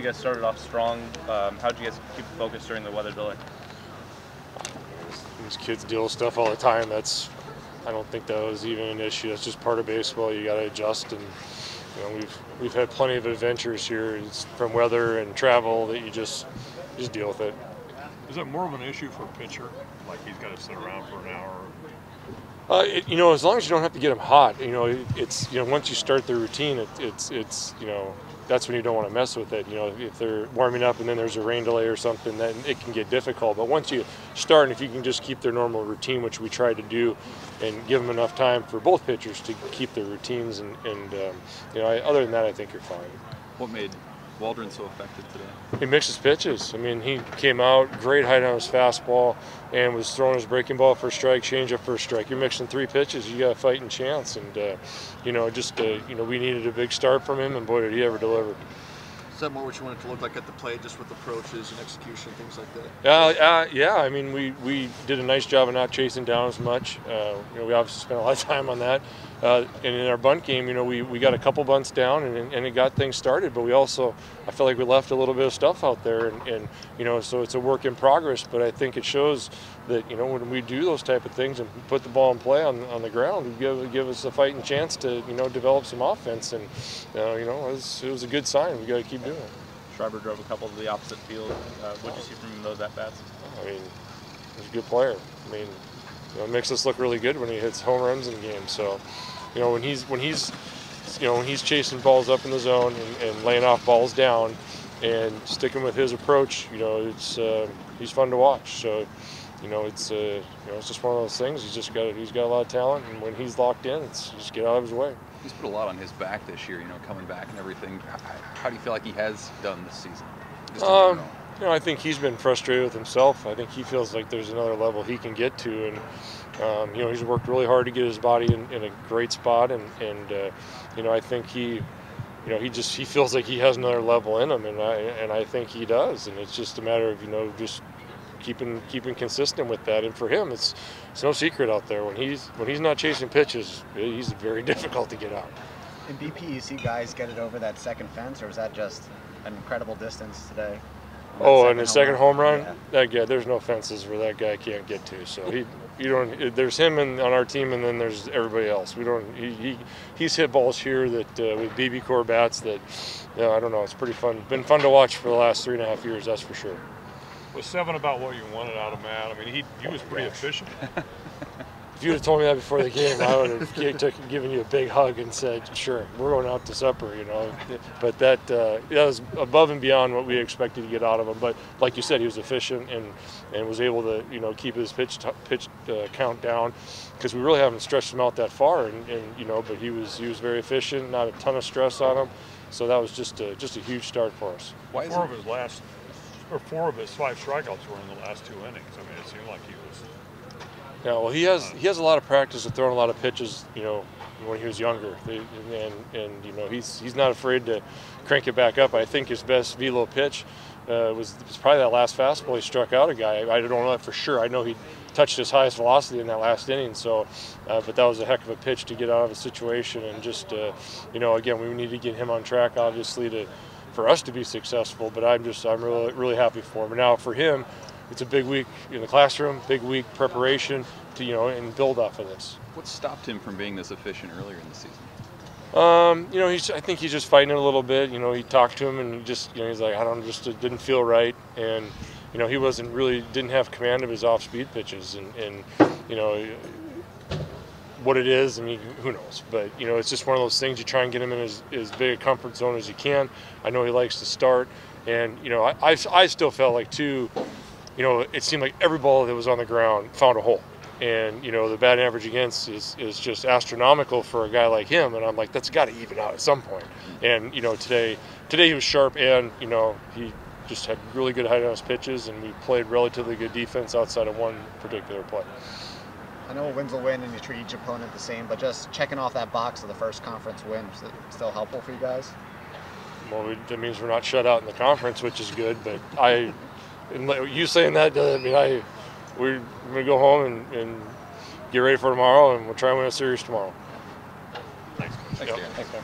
you guys started off strong. How did you guys keep focused during the weather delay? These kids deal with stuff all the time. I don't think that was even an issue. That's just part of baseball. You got to adjust, and we've had plenty of adventures here. It's from weather and travel that you just deal with it. Is it more of an issue for a pitcher, like he's got to sit around for an hour? As long as you don't have to get them hot, it's once you start the routine, it's that's when you don't want to mess with it. If they're warming up and then there's a rain delay or something, then it can get difficult. But once you start, and if you can just keep their normal routine, which we try to do, and give them enough time for both pitchers to keep their routines, and other than that, I think you're fine. What made Waldron so effective today? He mixes pitches. I mean, he came out, great height on his fastball, and was throwing his breaking ball for a strike, changeup for a strike. You're mixing 3 pitches, you got a fighting chance. And, we needed a big start from him, and boy, did he ever deliver. Is that more what you want it to look like at the plate, just with approaches and execution, things like that? Yeah, I mean, we did a nice job of not chasing down as much. We obviously spent a lot of time on that. And in our bunt game, we got a couple bunts down, and it got things started. But we also, I feel like we left a little bit of stuff out there, and so it's a work in progress. But I think it shows that when we do those type of things and put the ball in play on the ground, we give us a fighting chance to develop some offense. And it was a good sign. We got to keep doing it. Schreiber drove a couple to the opposite field. What did you see from those at-bats? I mean, he's a good player. I mean, it makes us look really good when he hits home runs in games. So, when he's chasing balls up in the zone and laying off balls down and sticking with his approach, he's fun to watch. So, it's just one of those things. He's got a lot of talent, and when he's locked in, it's just get out of his way. He's put a lot on his back this year, coming back and everything. How do you feel like he has done this season? I think he's been frustrated with himself. I think he feels like there's another level he can get to, and he's worked really hard to get his body in a great spot, and I think he feels like he has another level in him, and I think he does, and it's just a matter of just keeping consistent with that. And for him, it's no secret out there when he's not chasing pitches, he's very difficult to get out. In BP, you see guys get it over that second fence, or is that just an incredible distance today? Oh, and his second home run, yeah. There's no fences where that guy can't get to. So there's him on our team, and then there's everybody else. He's hit balls here that with BB core bats that, I don't know. It's pretty fun. Been fun to watch for the last 3.5 years, that's for sure. Was 7 about what you wanted out of Matt? I mean, he was pretty efficient. If you would have told me that before the game, I would have given you a big hug and said, sure, we're going out to supper, But that was above and beyond what we expected to get out of him. But like you said, he was efficient and was able to, keep his pitch count down, because we really haven't stretched him out that far. But he was very efficient, not a ton of stress on him. So that was just a huge start for us. Four of his 5 strikeouts were in the last 2 innings. I mean, it seemed like he was. Yeah, well, he has a lot of practice of throwing a lot of pitches, when he was younger, and he's not afraid to crank it back up. I think his best velo pitch was probably that last fastball he struck out a guy. I don't know that for sure. I know he touched his highest velocity in that last inning. So, but that was a heck of a pitch to get out of a situation, and just again, we need to get him on track, obviously, for us to be successful. But I'm really, really happy for him. And now for him, it's a big week in the classroom, big week preparation to and build off of this. What stopped him from being this efficient earlier in the season? I think he's just fighting it a little bit. He talked to him, and he's like, it didn't feel right, and he didn't have command of his off-speed pitches, and what it is, I mean, who knows? But it's just one of those things. You try and get him in as big a comfort zone as you can. I know he likes to start, and I still felt like too. It seemed like every ball that was on the ground found a hole. And, the batting average against is just astronomical for a guy like him. And I'm like, that's got to even out at some point. And, today he was sharp, and, he just had really good height on his pitches, and we played relatively good defense outside of one particular play. I know wins will win and you treat each opponent the same, but just checking off that box of the first conference win, is it still helpful for you guys? Well, that means we're not shut out in the conference, which is good. But you saying that doesn't mean we're going to go home and get ready for tomorrow, and we'll try and win a series tomorrow. Thanks. Thanks, Yep. Dan.